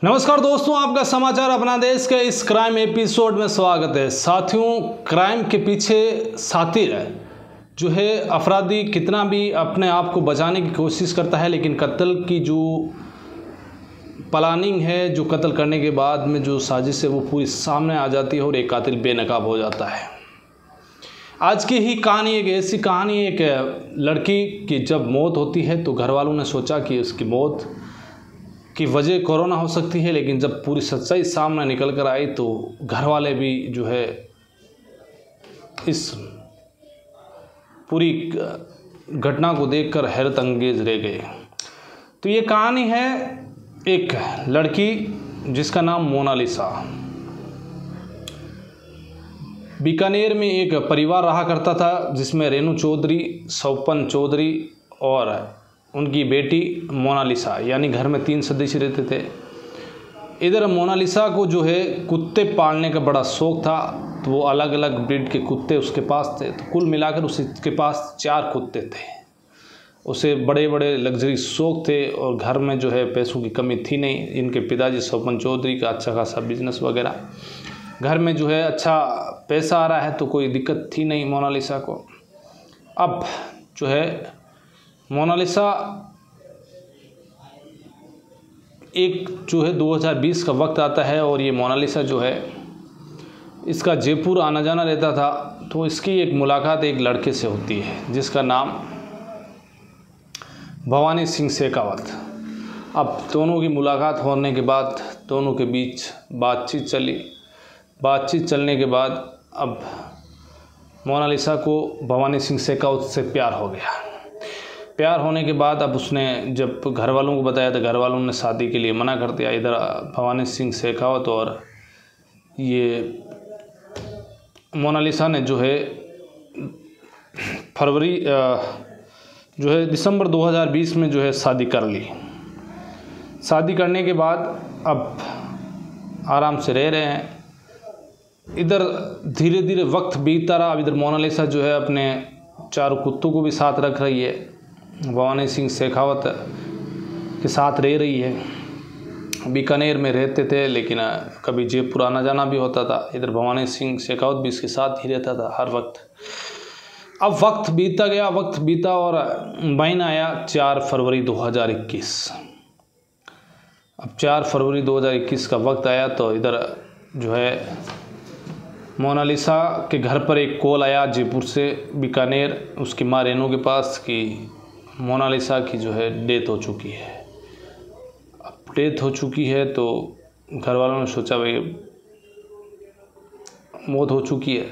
नमस्कार दोस्तों, आपका समाचार अपना देश के इस क्राइम एपिसोड में स्वागत है। साथियों, क्राइम के पीछे साथी है जो है अपराधी कितना भी अपने आप को बचाने की कोशिश करता है, लेकिन कत्ल की जो प्लानिंग है, जो कत्ल करने के बाद में जो साजिश है वो पूरी सामने आ जाती है और एक कातिल बेनकाब हो जाता है। आज की ही कहानी एक ऐसी कहानी है, एक लड़की की जब मौत होती है तो घर वालों ने सोचा कि उसकी मौत की वजह कोरोना हो सकती है, लेकिन जब पूरी सच्चाई सामने निकल कर आई तो घर वाले भी जो है इस पूरी घटना को देखकर हैरत अंगेज रह गए। तो ये कहानी है एक लड़की जिसका नाम मोनालिसा। बीकानेर में एक परिवार रहा करता था जिसमें रेणु चौधरी, स्वपन चौधरी और उनकी बेटी मोनालिसा, यानी घर में 3 सदस्य रहते थे। इधर मोनालिसा को जो है कुत्ते पालने का बड़ा शौक़ था, तो वो अलग अलग ब्रीड के कुत्ते उसके पास थे। तो कुल मिलाकर उसके पास 4 कुत्ते थे। उसे बड़े बड़े लग्जरी शौक़ थे और घर में जो है पैसों की कमी थी नहीं। इनके पिताजी स्वपन चौधरी का अच्छा खासा बिजनेस वगैरह, घर में जो है अच्छा पैसा आ रहा है, तो कोई दिक्कत थी नहीं मोनालिसा को। अब जो है मोनालिसा एक जो है 2020 का वक्त आता है और ये मोनालिसा जो है इसका जयपुर आना जाना रहता था। तो इसकी एक मुलाकात एक लड़के से होती है जिसका नाम भवानी सिंह शेखावत। अब दोनों की मुलाकात होने के बाद दोनों के बीच बातचीत चली। बातचीत चलने के बाद अब मोनालिसा को भवानी सिंह शेखावत से प्यार हो गया। प्यार होने के बाद अब उसने जब घर वालों को बताया तो घर वालों ने शादी के लिए मना कर दिया। इधर भवानी सिंह शेखावत और ये मोनालिसा ने जो है दिसंबर 2020 में जो है शादी कर ली। शादी करने के बाद अब आराम से रह रहे हैं। इधर धीरे धीरे वक्त बीतता रहा। अब इधर मोनालिसा जो है अपने 4 कुत्तों को भी साथ रख रही है, भवानी सिंह शेखावत के साथ रह रही है। बीकानेर में रहते थे, लेकिन कभी जयपुर आना जाना भी होता था। इधर भवानी सिंह शेखावत भी इसके साथ ही रहता था हर वक्त। अब वक्त बीतता गया, वक्त बीता और महीना आया 4 फरवरी 2021। अब 4 फरवरी 2021 का वक्त आया तो इधर जो है मोनालिसा के घर पर एक कॉल आया जयपुर से बीकानेर उसकी माँ रेणु के पास कि मोनालिसा की जो है डेथ हो चुकी है। अब डेथ हो चुकी है तो घर वालों ने सोचा भाई मौत हो चुकी है,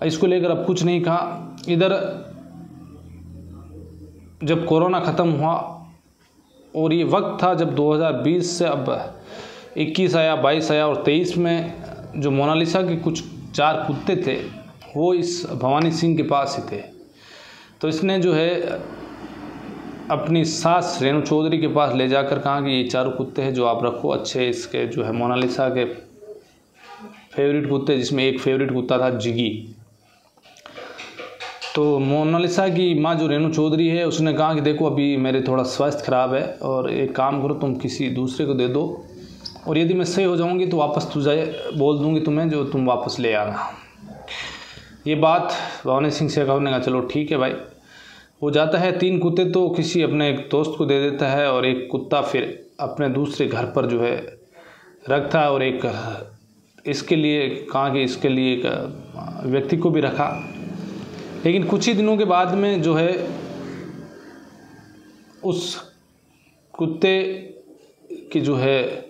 इसको लेकर अब कुछ नहीं कहा। इधर जब कोरोना ख़त्म हुआ और ये वक्त था जब 2020 से अब 21 आया, 22 आया और 23 में जो मोनालिसा के कुछ 4 कुत्ते थे वो इस भवानी सिंह के पास ही थे। तो इसने जो है अपनी सास रेणु चौधरी के पास ले जाकर कहा कि ये 4 कुत्ते हैं जो आप रखो, अच्छे इसके जो है मोनालिसा के फेवरेट कुत्ते, जिसमें एक फेवरेट कुत्ता था जिगी। तो मोनालिसा की माँ जो रेणु चौधरी है उसने कहा कि देखो अभी मेरे थोड़ा स्वास्थ्य ख़राब है और एक काम करो तुम किसी दूसरे को दे दो, और यदि मैं सही हो जाऊंगी तो वापस तुझे बोल दूंगी तुम्हें, जो तुम वापस ले आना। ये बात भवानी सिंह शेखावत ने कहा चलो ठीक है भाई। वो जाता है, 3 कुत्ते तो किसी अपने एक दोस्त को दे देता है और एक कुत्ता फिर अपने दूसरे घर पर जो है रखता है, और एक इसके लिए कहा कि इसके लिए एक व्यक्ति को भी रखा। लेकिन कुछ ही दिनों के बाद में जो है उस कुत्ते की जो है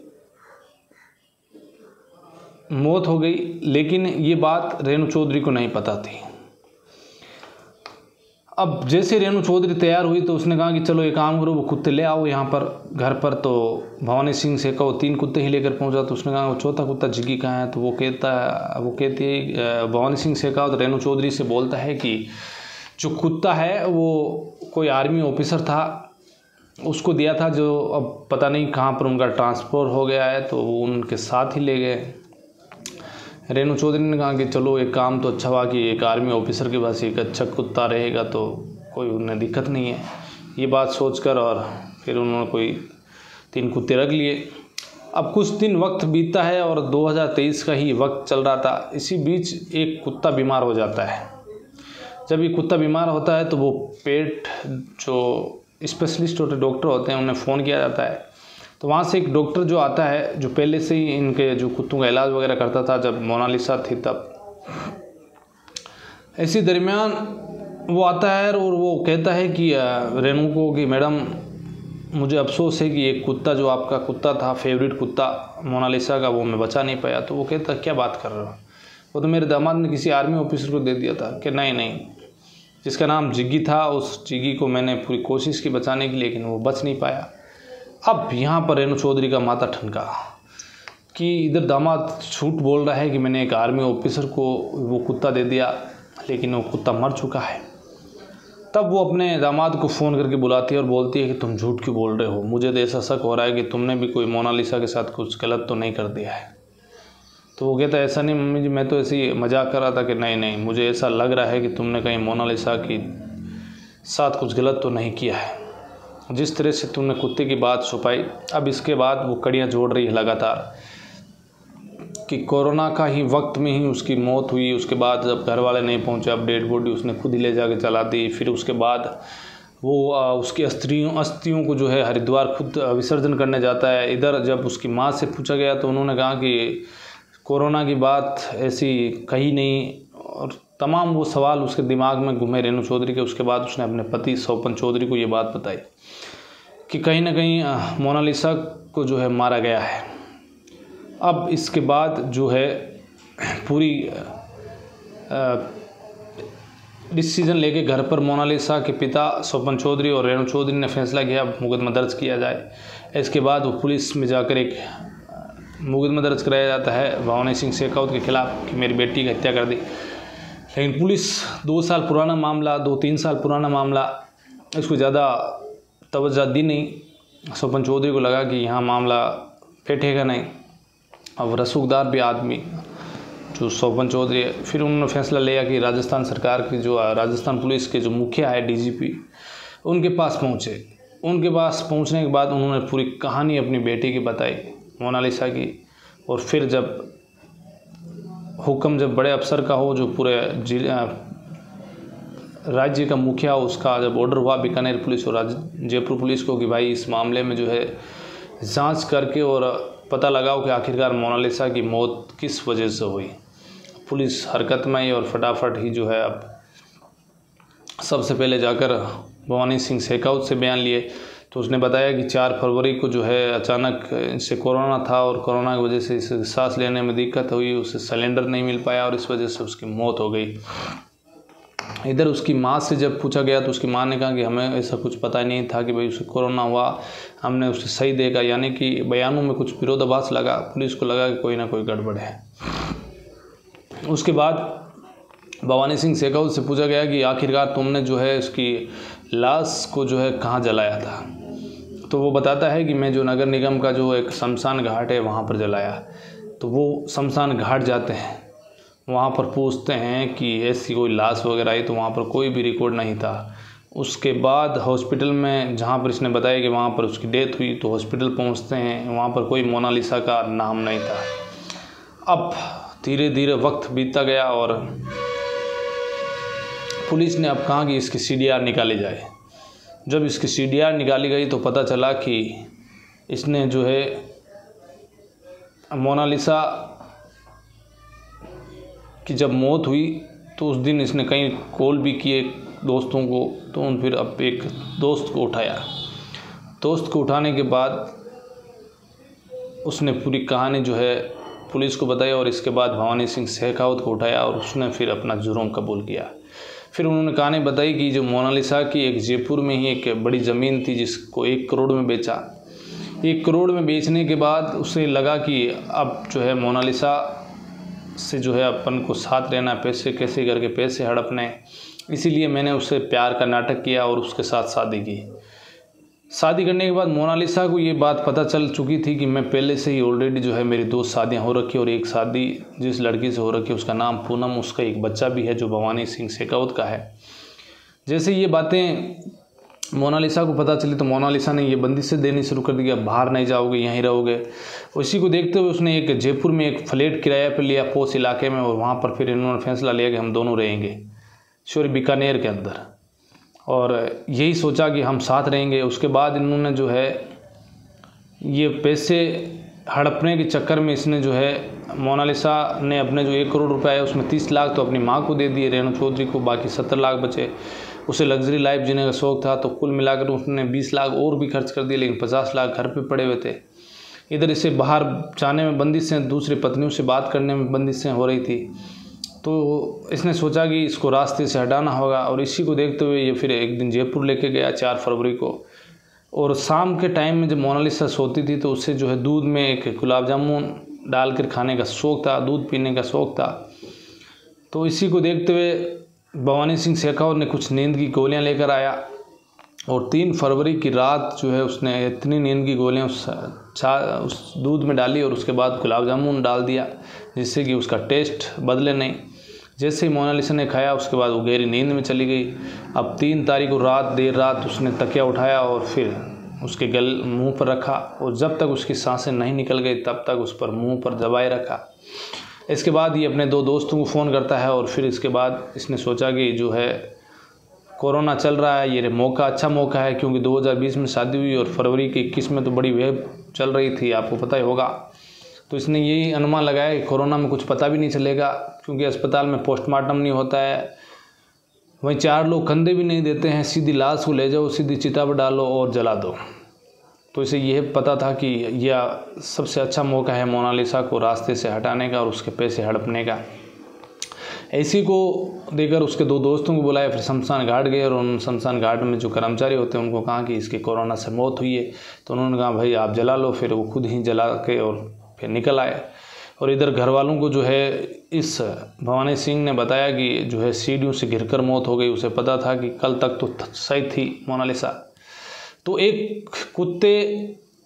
मौत हो गई, लेकिन ये बात रेणु चौधरी को नहीं पता थी। अब जैसे रेणु चौधरी तैयार हुई तो उसने कहा कि चलो एक काम करो, वो कुत्ते ले आओ यहाँ पर घर पर। तो भवानी सिंह से कहो 3 कुत्ते ही लेकर पहुँचा। तो उसने कहा वो चौथा कुत्ता जिगी कहाँ है। तो वो कहती है भवानी सिंह से कहा तो रेणु चौधरी से बोलता है कि जो कुत्ता है वो कोई आर्मी ऑफिसर था, उसको दिया था, जो अब पता नहीं कहाँ पर उनका ट्रांसफ़र हो गया है, तो वो उनके साथ ही ले गए। रेणु चौधरी ने कहा कि चलो एक काम तो अच्छा हुआ कि एक आर्मी ऑफिसर के पास एक अच्छा कुत्ता रहेगा तो कोई उन्हें दिक्कत नहीं है। ये बात सोचकर और फिर उन्होंने कोई 3 कुत्ते रख लिए। अब कुछ दिन वक्त बीतता है और 2023 का ही वक्त चल रहा था। इसी बीच एक कुत्ता बीमार हो जाता है। जब ये कुत्ता बीमार होता है तो वो पेट जो स्पेशलिस्ट होते डॉक्टर होते हैं उन्हें फ़ोन किया जाता है। तो वहाँ से एक डॉक्टर जो आता है, जो पहले से ही इनके जो कुत्तों का इलाज वगैरह करता था जब मोनालिसा थी तब, इसी दरमियान वो आता है और वो कहता है कि रेणु को कि मैडम मुझे अफसोस है कि एक कुत्ता जो आपका कुत्ता था, फेवरेट कुत्ता मोनालिसा का, वो मैं बचा नहीं पाया। तो वो कहता क्या बात कर रहे हो, वो तो मेरे दामाद ने किसी आर्मी ऑफिसर को दे दिया था। कि नहीं, जिसका नाम जिग्गी था उस जिग्गी को मैंने पूरी कोशिश की बचाने की, लेकिन वो बच नहीं पाया। अब यहाँ पर रेणु चौधरी का माथा ठनका कि इधर दामाद झूठ बोल रहा है कि मैंने एक आर्मी ऑफिसर को वो कुत्ता दे दिया, लेकिन वो कुत्ता मर चुका है। तब वो अपने दामाद को फ़ोन करके बुलाती है और बोलती है कि तुम झूठ क्यों बोल रहे हो, मुझे तो ऐसा शक हो रहा है कि तुमने भी कोई मोनालिसा के साथ कुछ गलत तो नहीं कर दिया है। तो वो कहता है ऐसा नहीं मम्मी जी, मैं तो ऐसे ही मजाक कर रहा था कि नहीं, मुझे ऐसा लग रहा है कि तुमने कहीं मोनालिसा के साथ कुछ गलत तो नहीं किया है, जिस तरह से तुमने कुत्ते की बात छुपाई। अब इसके बाद वो कड़ियाँ जोड़ रही है लगातार कि कोरोना का ही वक्त में ही उसकी मौत हुई। उसके बाद जब घर वाले नहीं पहुंचे, अब डेड बॉडी उसने खुद ही ले जाके चला दी। फिर उसके बाद वो उसकी अस्थियों को जो है हरिद्वार खुद विसर्जन करने जाता है। इधर जब उसकी माँ से पूछा गया तो उन्होंने कहा कि कोरोना की बात ऐसी कही नहीं, और तमाम वो सवाल उसके दिमाग में घूमे रेणु चौधरी के। उसके बाद उसने अपने पति स्वपन चौधरी को ये बात बताई कि कहीं ना कहीं मोनालिसा को जो है मारा गया है। अब इसके बाद जो है पूरी डिसीजन लेके घर पर मोनालिसा के पिता स्वपन चौधरी और रेणु चौधरी ने फैसला किया मुकदमा दर्ज किया जाए। इसके बाद वो पुलिस में जाकर एक मुकदमा दर्ज कराया जाता है भवानी सिंह शेखावत के खिलाफ कि मेरी बेटी की हत्या कर दी। लेकिन पुलिस 2 साल पुराना मामला, 2-3 साल पुराना मामला, इसको ज़्यादा तवज्जो दी नहीं। स्वपन चौधरी को लगा कि यहाँ मामला बैठेगा नहीं। अब रसूखदार भी आदमी जो स्वपन चौधरी है, फिर उन्होंने फैसला लिया कि राजस्थान सरकार की जो राजस्थान पुलिस के जो मुखिया है डीजीपी, उनके पास पहुँचे। उनके पास पहुँचने के बाद उन्होंने पूरी कहानी अपनी बेटी की बताई, मोनालिसा की। और फिर जब हुक्म जब बड़े अफसर का हो, जो पूरे राज्य का मुखिया हो, उसका जब ऑर्डर हुआ बीकानेर पुलिस और जयपुर पुलिस को कि भाई इस मामले में जो है जांच करके और पता लगाओ कि आखिरकार मोनालिसा की मौत किस वजह से हुई। पुलिस हरकत में आई और फटाफट ही जो है अब सबसे पहले जाकर भवानी सिंह शेखावत से बयान लिए। तो उसने बताया कि 4 फरवरी को जो है अचानक इनसे कोरोना था और कोरोना की वजह से इसे सांस लेने में दिक्कत हुई, उसे सिलेंडर नहीं मिल पाया और इस वजह से उसकी मौत हो गई। इधर उसकी माँ से जब पूछा गया तो उसकी माँ ने कहा कि हमें ऐसा कुछ पता नहीं था कि भाई उसे कोरोना हुआ, हमने उसे सही देखा। यानी कि बयानों में कुछ विरोधाभास लगा, पुलिस को लगा कि कोई ना कोई गड़बड़ है। उसके बाद भवानी सिंह शेखावत से पूछा गया कि आखिरकार तुमने जो है उसकी लाश को जो है कहाँ जलाया था। तो वो बताता है कि मैं जो नगर निगम का जो एक शमशान घाट है वहाँ पर जलाया। तो वो शमशान घाट जाते हैं, वहाँ पर पूछते हैं कि ऐसी कोई लाश वगैरह आई, तो वहाँ पर कोई भी रिकॉर्ड नहीं था। उसके बाद हॉस्पिटल में जहाँ पर इसने बताया कि वहाँ पर उसकी डेथ हुई, तो हॉस्पिटल पहुँचते हैं, वहाँ पर कोई मोनालिसा का नाम नहीं था। अब धीरे धीरे वक्त बीतता गया और पुलिस ने अब कहा कि इसकी CDR निकाली जाए। जब इसकी CDR निकाली गई तो पता चला कि इसने जो है मोनालिसा की जब मौत हुई तो उस दिन इसने कई कॉल भी किए दोस्तों को। तो उन फिर अब एक दोस्त को उठाया। दोस्त को उठाने के बाद उसने पूरी कहानी जो है पुलिस को बताया और इसके बाद भवानी सिंह शेखावत को उठाया और उसने फिर अपना जुर्म कबूल किया। फिर उन्होंने कहानी बताई कि जो मोनालिसा की एक जयपुर में ही एक बड़ी ज़मीन थी जिसको 1 करोड़ में बेचा। 1 करोड़ में बेचने के बाद उसे लगा कि अब जो है मोनालिसा से जो है अपन को साथ रहना, पैसे कैसे करके पैसे हड़पने, इसीलिए मैंने उससे प्यार का नाटक किया और उसके साथ शादी की। शादी करने के बाद मोनालिसा को ये बात पता चल चुकी थी कि मैं पहले से ही ऑलरेडी जो है मेरी 2 शादियाँ हो रखी और एक शादी जिस लड़की से हो रखी है उसका नाम पूनम, उसका एक बच्चा भी है जो भवानी सिंह शेखावत का है। जैसे ये बातें मोनालिसा को पता चली तो मोनालिसा ने ये बंदिशें देनी शुरू कर दी, अब बाहर नहीं जाओगे, यहीं रहोगे। उसी को देखते हुए उसने एक जयपुर में एक फ्लैट किराए पर लिया पोस्ट इलाके में, और वहाँ पर फिर इन्होंने फैसला लिया कि हम दोनों रहेंगे, सॉरी बीकानेर के अंदर, और यही सोचा कि हम साथ रहेंगे। उसके बाद इन्होंने जो है ये पैसे हड़पने के चक्कर में इसने जो है मोनालिसा ने अपने जो 1 करोड़ रुपए है उसमें 30 लाख तो अपनी माँ को दे दिए रेणु चौधरी को, बाकी 70 लाख बचे। उसे लग्जरी लाइफ जीने का शौक़ था, तो कुल मिलाकर उसने 20 लाख और भी खर्च कर दिए, लेकिन 50 लाख घर पे पड़े हुए थे। इधर इसे बाहर जाने में बंदिशें, दूसरी पत्नियों से बात करने में बंदिशें हो रही थी, तो इसने सोचा कि इसको रास्ते से हटाना होगा। और इसी को देखते हुए ये फिर एक दिन जयपुर लेके गया 4 फरवरी को, और शाम के टाइम में जब मोनालिसा सोती थी तो उसे जो है दूध में एक गुलाब जामुन डालकर खाने का शौक़ था, दूध पीने का शौक़ था। तो इसी को देखते हुए भवानी सिंह शेखावत ने कुछ नींद की गोलियां लेकर आया, और 3 फरवरी की रात जो है उसने इतनी नींद की गोलियां उस दूध में डाली और उसके बाद गुलाब जामुन डाल दिया, जिससे कि उसका टेस्ट बदले नहीं। जैसे ही मोनालिसा ने खाया उसके बाद वो गहरी नींद में चली गई। अब 3 तारीख को देर रात उसने तकिया उठाया और फिर उसके मुंह पर रखा, और जब तक उसकी सांसें नहीं निकल गई तब तक उस पर मुंह पर दबाए रखा। इसके बाद ये अपने 2 दोस्तों को फ़ोन करता है, और फिर इसके बाद इसने सोचा कि जो है कोरोना चल रहा है, ये मौका अच्छा मौका है, क्योंकि 2020 में शादी हुई और फरवरी की 21 में तो बड़ी वेव चल रही थी, आपको पता ही होगा। तो इसने यही अनुमान लगाया कि कोरोना में कुछ पता भी नहीं चलेगा, क्योंकि अस्पताल में पोस्टमार्टम नहीं होता है, वहीं 4 लोग कंधे भी नहीं देते हैं, सीधी लाश को ले जाओ, सीधी चिता पर डालो और जला दो। तो इसे यह पता था कि यह सबसे अच्छा मौका है मोनालिसा को रास्ते से हटाने का और उसके पैसे हड़पने का। इसी को देकर उसके 2 दोस्तों को बुलाया, फिर शमशान घाट गए, और उन शमशान घाट में जो कर्मचारी होते हैं उनको कहा कि इसकी कोरोना से मौत हुई है, तो उन्होंने कहा भाई आप जला लो। फिर वो खुद ही जला के और फिर निकल आए। और इधर घर वालों को जो है इस भवानी सिंह ने बताया कि जो है सीढ़ियों से घिरकर मौत हो गई। उसे पता था कि कल तक तो सही थी मोनालिसा। तो एक कुत्ते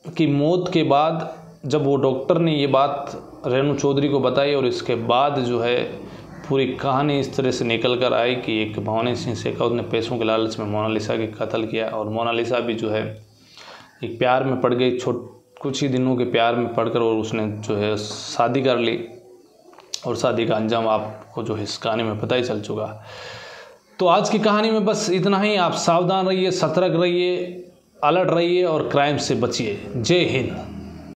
की मौत के बाद जब वो डॉक्टर ने ये बात रेणु चौधरी को बताई, और इसके बाद जो है पूरी कहानी इस तरह से निकल कर आई कि एक भवानी सिंह शेखावत ने पैसों के लालच में मोनालिसा के कत्ल किया, और मोनालिसा भी जो है एक प्यार में पड़ गई, कुछ ही दिनों के प्यार में पड़कर, और उसने जो है शादी कर ली, और शादी का अंजाम आपको जो है इस कहानी में पता ही चल चुका। तो आज की कहानी में बस इतना ही। आप सावधान रहिए, सतर्क रहिए, अलर्ट रहिए और क्राइम से बचिए। जय हिंद।